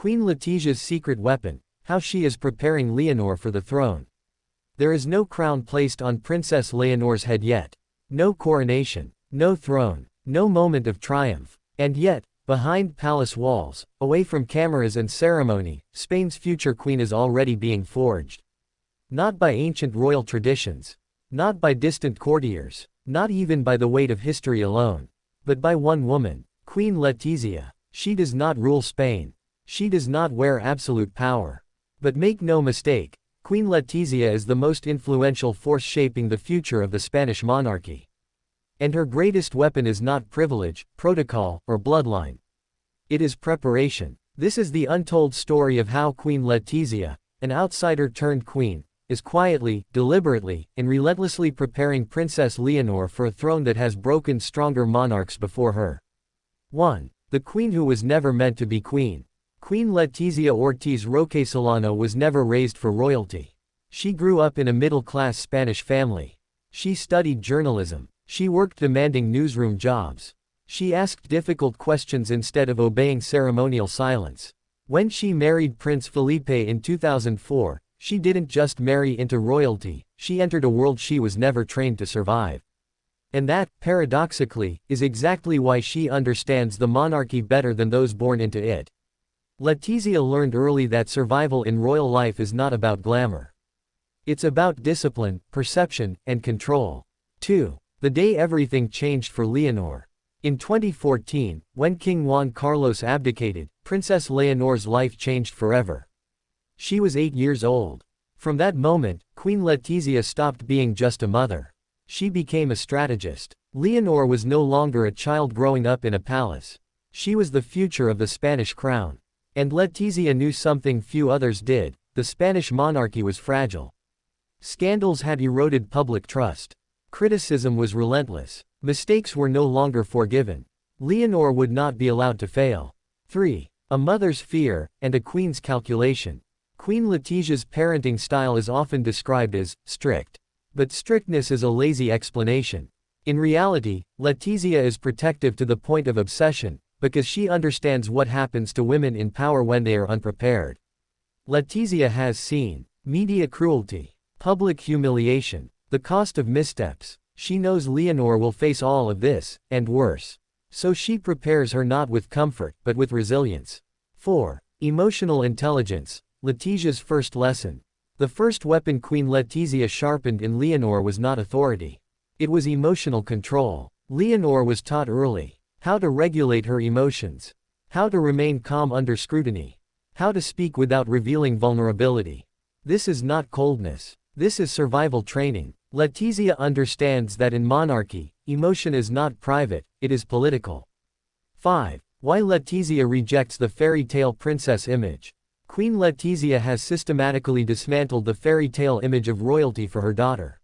Queen Letizia's secret weapon, how she is preparing Leonor for the throne. There is no crown placed on Princess Leonor's head yet. No coronation, no throne, no moment of triumph. And yet, behind palace walls, away from cameras and ceremony, Spain's future queen is already being forged. Not by ancient royal traditions. Not by distant courtiers. Not even by the weight of history alone. But by one woman, Queen Letizia. She does not rule Spain. She does not wear absolute power. But make no mistake, Queen Letizia is the most influential force shaping the future of the Spanish monarchy. And her greatest weapon is not privilege, protocol, or bloodline. It is preparation. This is the untold story of how Queen Letizia, an outsider turned queen, is quietly, deliberately, and relentlessly preparing Princess Leonor for a throne that has broken stronger monarchs before her. 1. The queen who was never meant to be queen. Queen Letizia Ortiz Roque Solano was never raised for royalty. She grew up in a middle-class Spanish family. She studied journalism. She worked demanding newsroom jobs. She asked difficult questions instead of obeying ceremonial silence. When she married Prince Felipe in 2004, she didn't just marry into royalty, she entered a world she was never trained to survive. And that, paradoxically, is exactly why she understands the monarchy better than those born into it. Letizia learned early that survival in royal life is not about glamour. It's about discipline, perception, and control. 2. The day everything changed for Leonor. In 2014, when King Juan Carlos abdicated, Princess Leonor's life changed forever. She was 8 years old. From that moment, Queen Letizia stopped being just a mother. She became a strategist. Leonor was no longer a child growing up in a palace. She was the future of the Spanish crown. And Letizia knew something few others did: the Spanish monarchy was fragile. Scandals had eroded public trust. Criticism was relentless. Mistakes were no longer forgiven. Leonor would not be allowed to fail. 3. A mother's fear, and a queen's calculation. Queen Letizia's parenting style is often described as strict. But strictness is a lazy explanation. In reality, Letizia is protective to the point of obsession, because she understands what happens to women in power when they are unprepared. Letizia has seen media cruelty, public humiliation, the cost of missteps. She knows Leonor will face all of this, and worse. So she prepares her not with comfort, but with resilience. 4. Emotional intelligence, Letizia's first lesson. The first weapon Queen Letizia sharpened in Leonor was not authority. It was emotional control. Leonor was taught early how to regulate her emotions, how to remain calm under scrutiny, how to speak without revealing vulnerability. This is not coldness. This is survival training. Letizia understands that in monarchy, emotion is not private, it is political. 5. Why Letizia rejects the fairy tale princess image. Queen Letizia has systematically dismantled the fairy tale image of royalty for her daughter.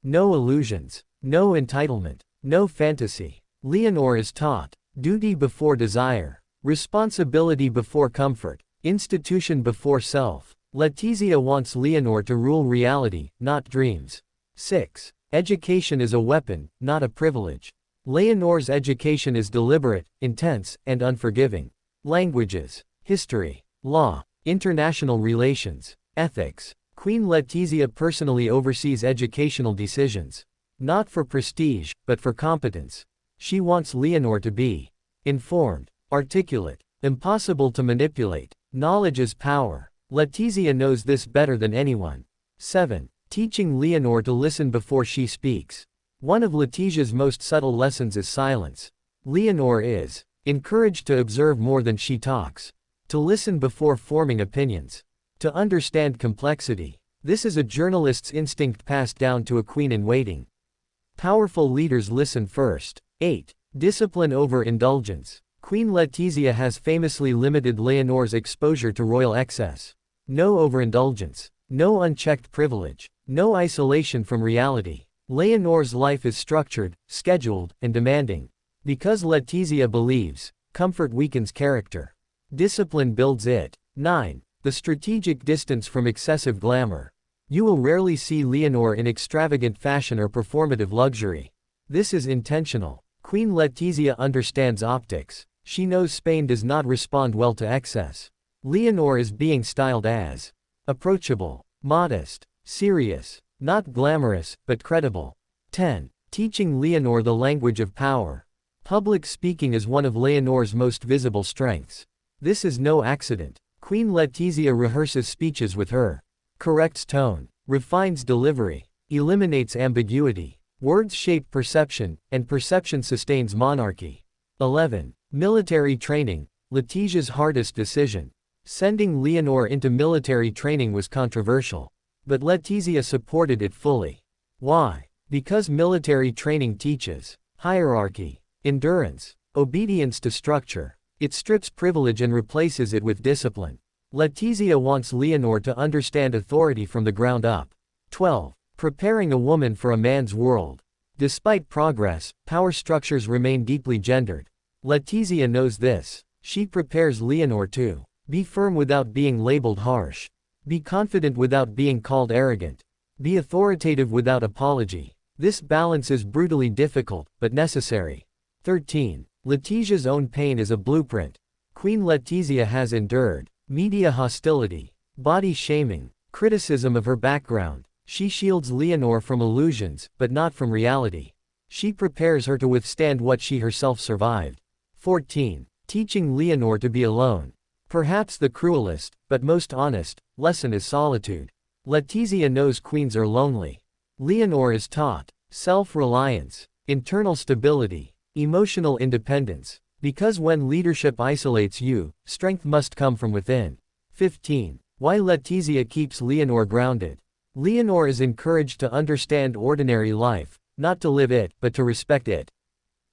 No illusions, no entitlement, no fantasy. Leonor is taught duty before desire, responsibility before comfort, institution before self. Letizia wants Leonor to rule reality, not dreams. 6. Education is a weapon, not a privilege. Leonor's education is deliberate, intense, and unforgiving. Languages, history, law, international relations, ethics. Queen Letizia personally oversees educational decisions. Not for prestige, but for competence. She wants Leonor to be informed, articulate, impossible to manipulate. Knowledge is power. Letizia knows this better than anyone. 7. Teaching Leonor to listen before she speaks. One of Letizia's most subtle lessons is silence. Leonor is encouraged to observe more than she talks, to listen before forming opinions, to understand complexity. This is a journalist's instinct passed down to a queen in waiting. Powerful leaders listen first. 8. Discipline over indulgence. Queen Letizia has famously limited Leonor's exposure to royal excess. No overindulgence, no unchecked privilege, no isolation from reality. Leonor's life is structured, scheduled, and demanding. Because Letizia believes, comfort weakens character. Discipline builds it. 9. The strategic distance from excessive glamour. You will rarely see Leonor in extravagant fashion or performative luxury. This is intentional. Queen Letizia understands optics. She knows Spain does not respond well to excess. Leonor is being styled as approachable, modest, serious, not glamorous, but credible. 10. Teaching Leonor the language of power. Public speaking is one of Leonor's most visible strengths. This is no accident. Queen Letizia rehearses speeches with her, corrects tone, refines delivery, eliminates ambiguity. Words shape perception, and perception sustains monarchy. 11. Military training. Letizia's hardest decision. Sending Leonor into military training was controversial. But Letizia supported it fully. Why? Because military training teaches hierarchy, endurance, obedience to structure. It strips privilege and replaces it with discipline. Letizia wants Leonor to understand authority from the ground up. 12. Preparing a woman for a man's world. Despite progress, power structures remain deeply gendered. Letizia knows this. She prepares Leonor to be firm without being labeled harsh. Be confident without being called arrogant. Be authoritative without apology. This balance is brutally difficult, but necessary. 13. Letizia's own pain is a blueprint. Queen Letizia has endured media hostility, body shaming, criticism of her background. She shields Leonor from illusions, but not from reality. She prepares her to withstand what she herself survived. 14. Teaching Leonor to be alone. Perhaps the cruelest, but most honest, lesson is solitude. Letizia knows queens are lonely. Leonor is taught self-reliance, internal stability, emotional independence. Because when leadership isolates you, strength must come from within. 15. Why Letizia keeps Leonor grounded. Leonor is encouraged to understand ordinary life, not to live it, but to respect it.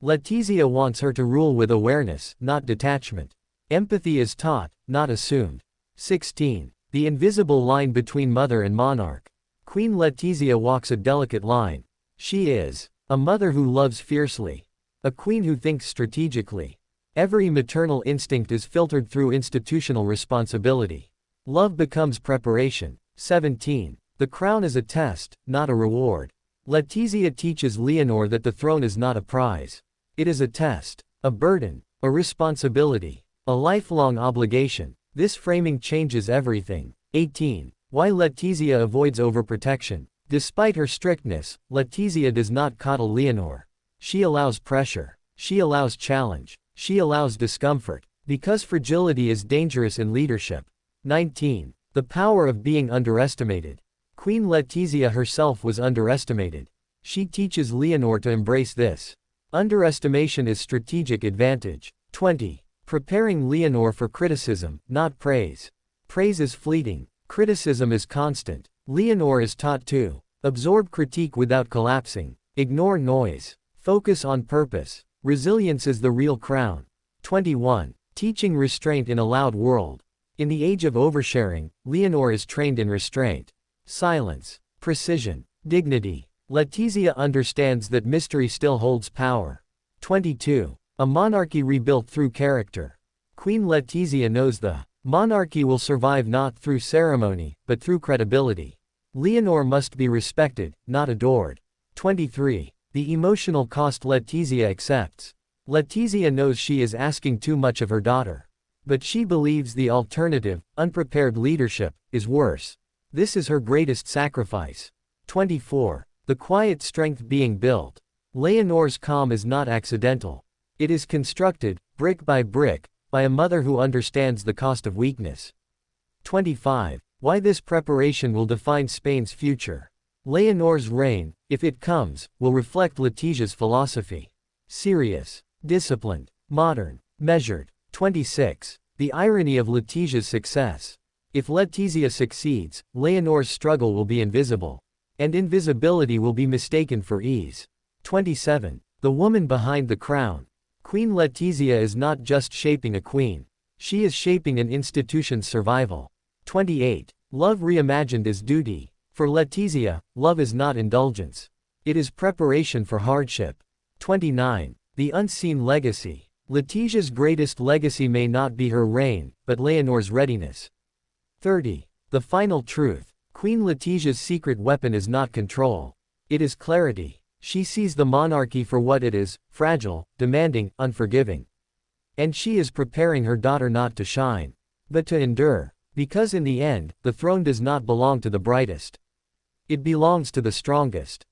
Letizia wants her to rule with awareness, not detachment. Empathy is taught, not assumed. 16. The invisible line between mother and monarch. Queen Letizia walks a delicate line. She is a mother who loves fiercely. A queen who thinks strategically. Every maternal instinct is filtered through institutional responsibility. Love becomes preparation. 17. The crown is a test, not a reward. Letizia teaches Leonor that the throne is not a prize. It is a test, a burden, a responsibility, a lifelong obligation. This framing changes everything. 18. Why Letizia avoids overprotection. Despite her strictness, Letizia does not coddle Leonor. She allows pressure. She allows challenge. She allows discomfort. Because fragility is dangerous in leadership. 19. The power of being underestimated. Queen Letizia herself was underestimated. She teaches Leonor to embrace this. Underestimation is strategic advantage. 20. Preparing Leonor for criticism, not praise. Praise is fleeting. Criticism is constant. Leonor is taught to absorb critique without collapsing. Ignore noise. Focus on purpose. Resilience is the real crown. 21. Teaching restraint in a loud world. In the age of oversharing, Leonor is trained in restraint. Silence. Precision. Dignity. Letizia understands that mystery still holds power. 22. A monarchy rebuilt through character. Queen Letizia knows the monarchy will survive not through ceremony, but through credibility. Leonor must be respected, not adored. 23. The emotional cost Letizia accepts. Letizia knows she is asking too much of her daughter. But she believes the alternative, unprepared leadership, is worse. This is her greatest sacrifice. 24. The quiet strength being built. Leonor's calm is not accidental. It is constructed, brick by brick, by a mother who understands the cost of weakness. 25. Why this preparation will define Spain's future. Leonor's reign, if it comes, will reflect Letizia's philosophy. Serious, disciplined, modern, measured. 26. The irony of Letizia's success. If Letizia succeeds, Leonor's struggle will be invisible. And invisibility will be mistaken for ease. 27. The woman behind the crown. Queen Letizia is not just shaping a queen. She is shaping an institution's survival. 28. Love reimagined as duty. For Letizia, love is not indulgence. It is preparation for hardship. 29. The unseen legacy. Letizia's greatest legacy may not be her reign, but Leonor's readiness. 30. The final truth. Queen Letizia's secret weapon is not control. It is clarity. She sees the monarchy for what it is, fragile, demanding, unforgiving. And she is preparing her daughter not to shine, but to endure. Because in the end, the throne does not belong to the brightest. It belongs to the strongest.